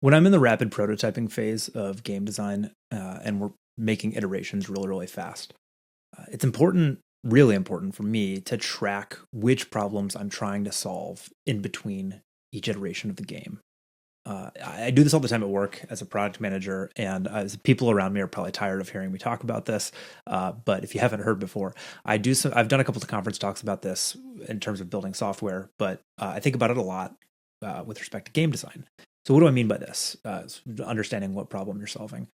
When I'm in the rapid prototyping phase of game design and we're making iterations really, really fast, it's important, really important for me to track which problems I'm trying to solve in between each iteration of the game. I do this all the time at work as a product manager, and as people around me are probably tired of hearing me talk about this. But if you haven't heard before, I do. So I've done a couple of conference talks about this in terms of building software, but I think about it a lot with respect to game design. So what do I mean by this? Understanding what problem you're solving.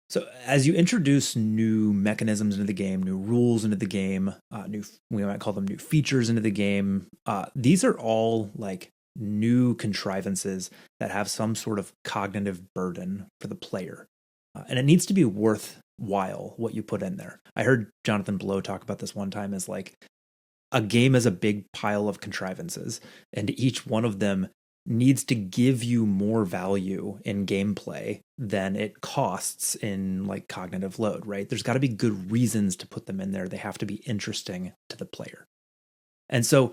So as you introduce new mechanisms into the game, new rules into the game, new we might call them new features into the game. These are all like new contrivances that have some sort of cognitive burden for the player, and it needs to be worthwhile what you put in there. I heard Jonathan Blow talk about this one time as like a game is a big pile of contrivances, and each one of them needs to give you more value in gameplay than it costs in like cognitive load, right? There's got to be good reasons to put them in there. They have to be interesting to the player. And so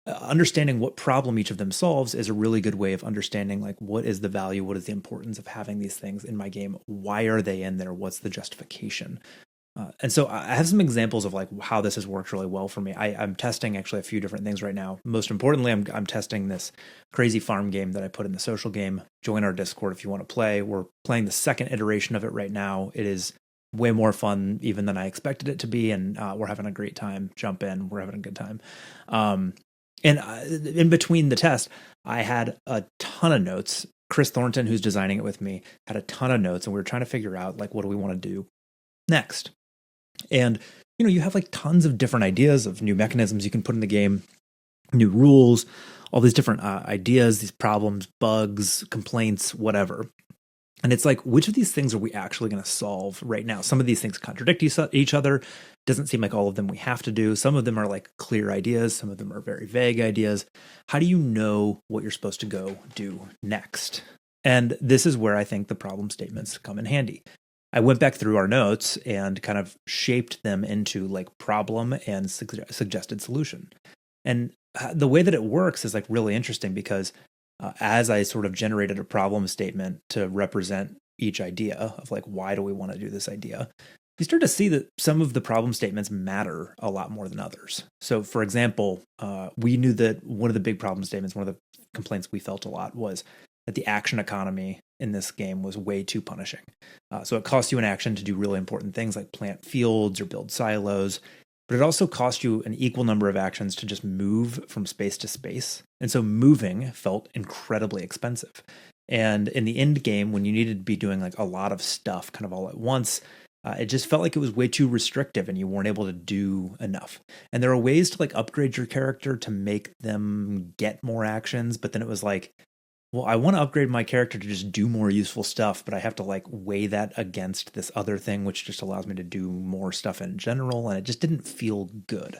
understanding what problem each of them solves is a really good way of understanding like what is the value, what is the importance of having these things in my game, why are they in there, what's the justification. And so I have some examples of like how this has worked really well for me. I'm testing actually a few different things right now. Most importantly, I'm testing this crazy farm game that I put in the social game. Join our Discord if you want to play. We're playing the second iteration of it right now. It is way more fun even than I expected it to be, and we're having a great time. Jump in, we're having a good time. And in between the test, I had a ton of notes. Chris Thornton, who's designing it with me, had a ton of notes, and we were trying to figure out like what do we want to do next. And you have like tons of different ideas of new mechanisms you can put in the game, new rules, all these different ideas, these problems, bugs, complaints, whatever. And it's like, which of these things are we actually going to solve right now? Some of these things contradict each other. Doesn't seem like all of them we have to do. Some of them are like clear ideas. Some of them are very vague ideas. How do you know what you're supposed to go do next? And this is where I think the problem statements come in handy. I went back through our notes and kind of shaped them into like problem and suggested solution. And the way that it works is like really interesting because as I sort of generated a problem statement to represent each idea of like, why do we want to do this idea? You start to see that some of the problem statements matter a lot more than others. So, for example, we knew that one of the big problem statements, one of the complaints we felt a lot was that the action economy in this game was way too punishing. So it costs you an action to do really important things like plant fields or build silos, but it also cost you an equal number of actions to just move from space to space. And so moving felt incredibly expensive. And in the end game, when you needed to be doing like a lot of stuff kind of all at once, it just felt like it was way too restrictive and you weren't able to do enough. And there are ways to like upgrade your character to make them get more actions, but then it was like, well, I want to upgrade my character to just do more useful stuff, but I have to like weigh that against this other thing, which just allows me to do more stuff in general. And it just didn't feel good.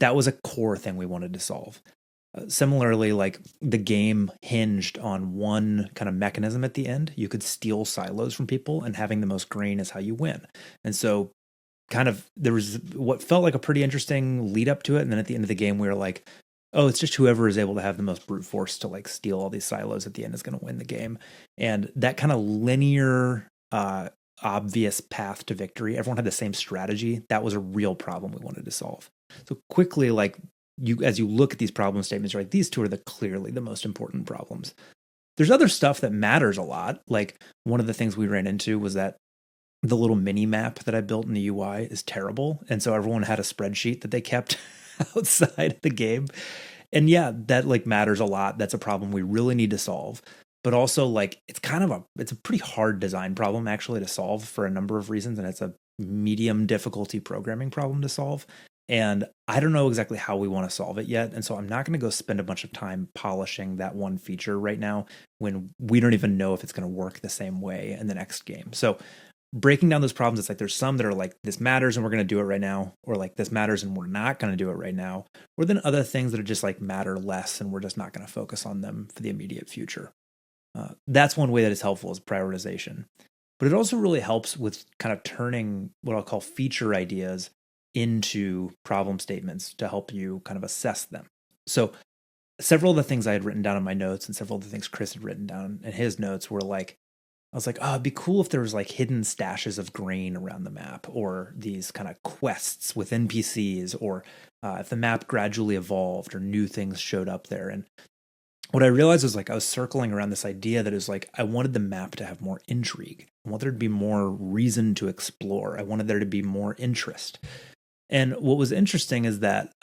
That was a core thing we wanted to solve. Similarly, like the game hinged on one kind of mechanism at the end. You could steal silos from people, and having the most grain is how you win. And so, kind of, there was what felt like a pretty interesting lead up to it. And then at the end of the game, we were like, oh, it's just whoever is able to have the most brute force to like steal all these silos at the end is going to win the game. And that kind of linear, obvious path to victory, everyone had the same strategy. That was a real problem we wanted to solve. So quickly, like as you look at these problem statements, you're like, these two are clearly the most important problems. There's other stuff that matters a lot. Like one of the things we ran into was that the little mini map that I built in the UI is terrible. And so everyone had a spreadsheet that they kept outside the game. And yeah, that like matters a lot. That's a problem we really need to solve. But also like it's a pretty hard design problem actually to solve for a number of reasons. And it's a medium difficulty programming problem to solve. And I don't know exactly how we want to solve it yet. And so I'm not going to go spend a bunch of time polishing that one feature right now when we don't even know if it's going to work the same way in the next game. So breaking down those problems, it's like there's some that are like this matters and we're going to do it right now, or like this matters and we're not going to do it right now, or then other things that are just like matter less and we're just not going to focus on them for the immediate future. That's one way that is helpful is prioritization. But it also really helps with kind of turning what I'll call feature ideas into problem statements to help you kind of assess them. So several of the things I had written down in my notes and several of the things Chris had written down in his notes were like, I was like, oh, it'd be cool if there was like hidden stashes of grain around the map, or these kind of quests with NPCs, or if the map gradually evolved or new things showed up there. And what I realized was like I was circling around this idea that is like I wanted the map to have more intrigue. I wanted there to be more reason to explore. I wanted there to be more interest. And what was interesting is that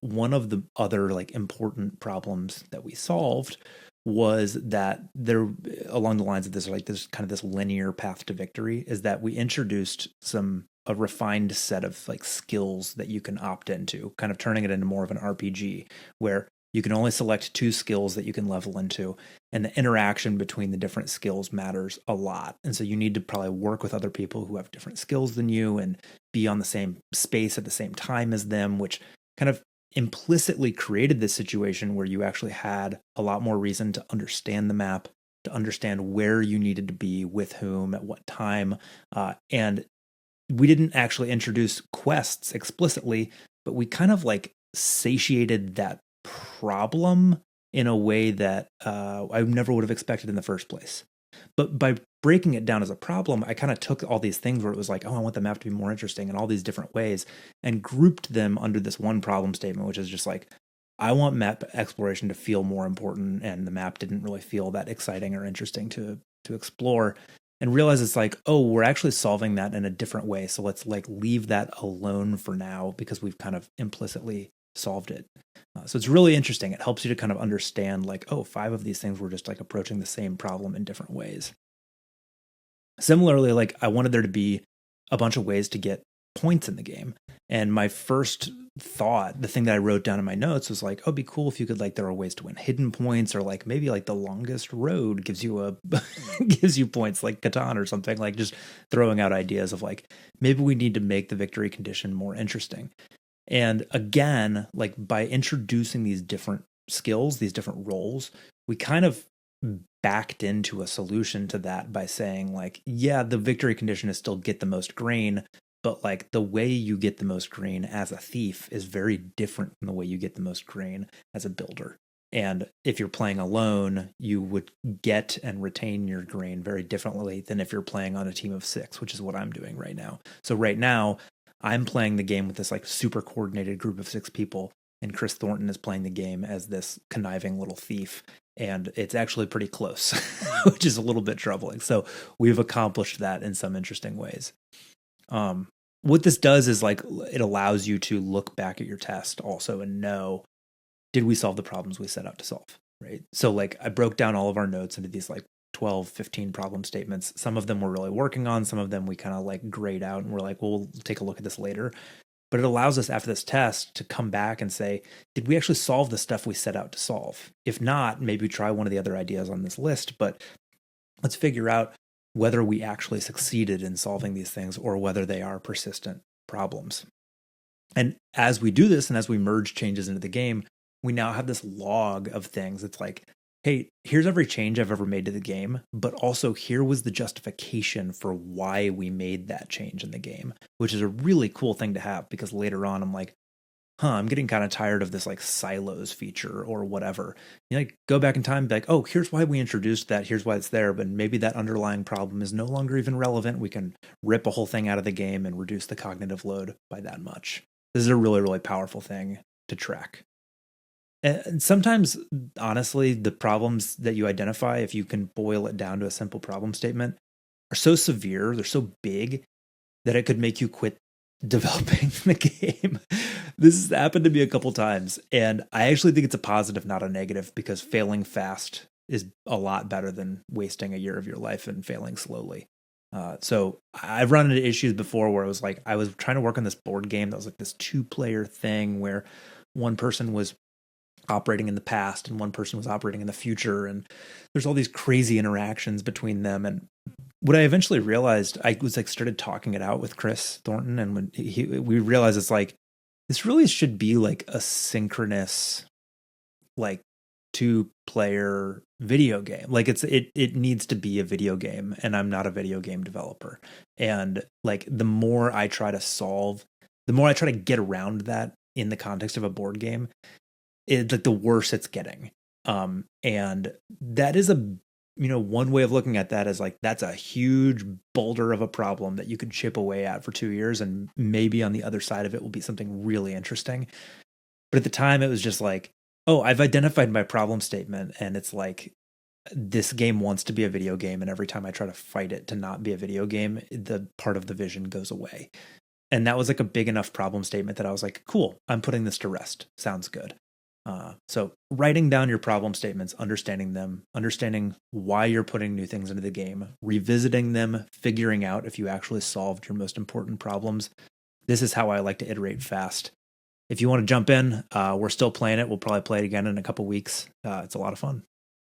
one of the other like important problems that we solved was that there, along the lines of this, like this kind of this linear path to victory, is that we introduced a refined set of like skills that you can opt into, kind of turning it into more of an RPG where you can only select 2 skills that you can level into, and the interaction between the different skills matters a lot. And so you need to probably work with other people who have different skills than you and be on the same space at the same time as them, which kind of implicitly created this situation where you actually had a lot more reason to understand the map, to understand where you needed to be, with whom, at what time. And we didn't actually introduce quests explicitly, but we kind of like satiated that problem in a way that I never would have expected in the first place. But by breaking it down as a problem, I kind of took all these things where it was like, oh, I want the map to be more interesting in all these different ways, and grouped them under this one problem statement, which is just like, I want map exploration to feel more important, and the map didn't really feel that exciting or interesting to explore. And realize it's like, oh, we're actually solving that in a different way. So let's like leave that alone for now because we've kind of implicitly solved it. So it's really interesting. It helps you to kind of understand like, oh, 5 of these things were just like approaching the same problem in different ways. Similarly, like I wanted there to be a bunch of ways to get points in the game. And my first thought, the thing that I wrote down in my notes was like, oh, it'd be cool if you could like, there are ways to win hidden points, or like maybe like the longest road gives you a gives you points, like Catan or something, like just throwing out ideas of like, maybe we need to make the victory condition more interesting. And again, like by introducing these different skills, these different roles, we kind of backed into a solution to that by saying like, yeah, the victory condition is still get the most grain, but like the way you get the most grain as a thief is very different from the way you get the most grain as a builder. And if you're playing alone, you would get and retain your grain very differently than if you're playing on a team of 6, which is what I'm doing right now. So right now, I'm playing the game with this like super coordinated group of 6 people, and Chris Thornton is playing the game as this conniving little thief. And it's actually pretty close, which is a little bit troubling. So we've accomplished that in some interesting ways. What this does is like it allows you to look back at your test also and know, did we solve the problems we set out to solve? Right. So like I broke down all of our notes into these like 12, 15 problem statements. Some of them we're really working on. Some of them we kind of like grayed out and we're like, well, we'll take a look at this later. But it allows us after this test to come back and say, did we actually solve the stuff we set out to solve? If not, maybe try one of the other ideas on this list, but let's figure out whether we actually succeeded in solving these things or whether they are persistent problems. And as we do this and as we merge changes into the game, we now have this log of things. It's like, hey, here's every change I've ever made to the game, but also here was the justification for why we made that change in the game, which is a really cool thing to have because later on I'm like, I'm getting kind of tired of this like silos feature or whatever. You like go back in time and be like, oh, here's why we introduced that. Here's why it's there. But maybe that underlying problem is no longer even relevant. We can rip a whole thing out of the game and reduce the cognitive load by that much. This is a really, really powerful thing to track. And sometimes, honestly, the problems that you identify, if you can boil it down to a simple problem statement, are so severe, they're so big that it could make you quit developing the game. This has happened to me a couple times, and I actually think it's a positive, not a negative, because failing fast is a lot better than wasting a year of your life and failing slowly. So I've run into issues before where it was like I was trying to work on this board game that was like this 2-player thing where one person was operating in the past and one person was operating in the future, and there's all these crazy interactions between them. And what I eventually realized, I was like started talking it out with Chris Thornton, and when we realized it's like this really should be like a synchronous like 2-player video game. Like it needs to be a video game, and I'm not a video game developer. And like the more I try to get around that in the context of a board game, like the worse it's getting. And that is one way of looking at that is like, that's a huge boulder of a problem that you could chip away at for 2 years. And maybe on the other side of it will be something really interesting. But at the time it was just like, oh, I've identified my problem statement. And it's like, this game wants to be a video game. And every time I try to fight it to not be a video game, the part of the vision goes away. And that was like a big enough problem statement that I was like, cool, I'm putting this to rest. Sounds good. So writing down your problem statements, understanding them, understanding why you're putting new things into the game, revisiting them, figuring out if you actually solved your most important problems. This is how I like to iterate fast. If you want to jump in, we're still playing it. We'll probably play it again in a couple weeks. It's a lot of fun.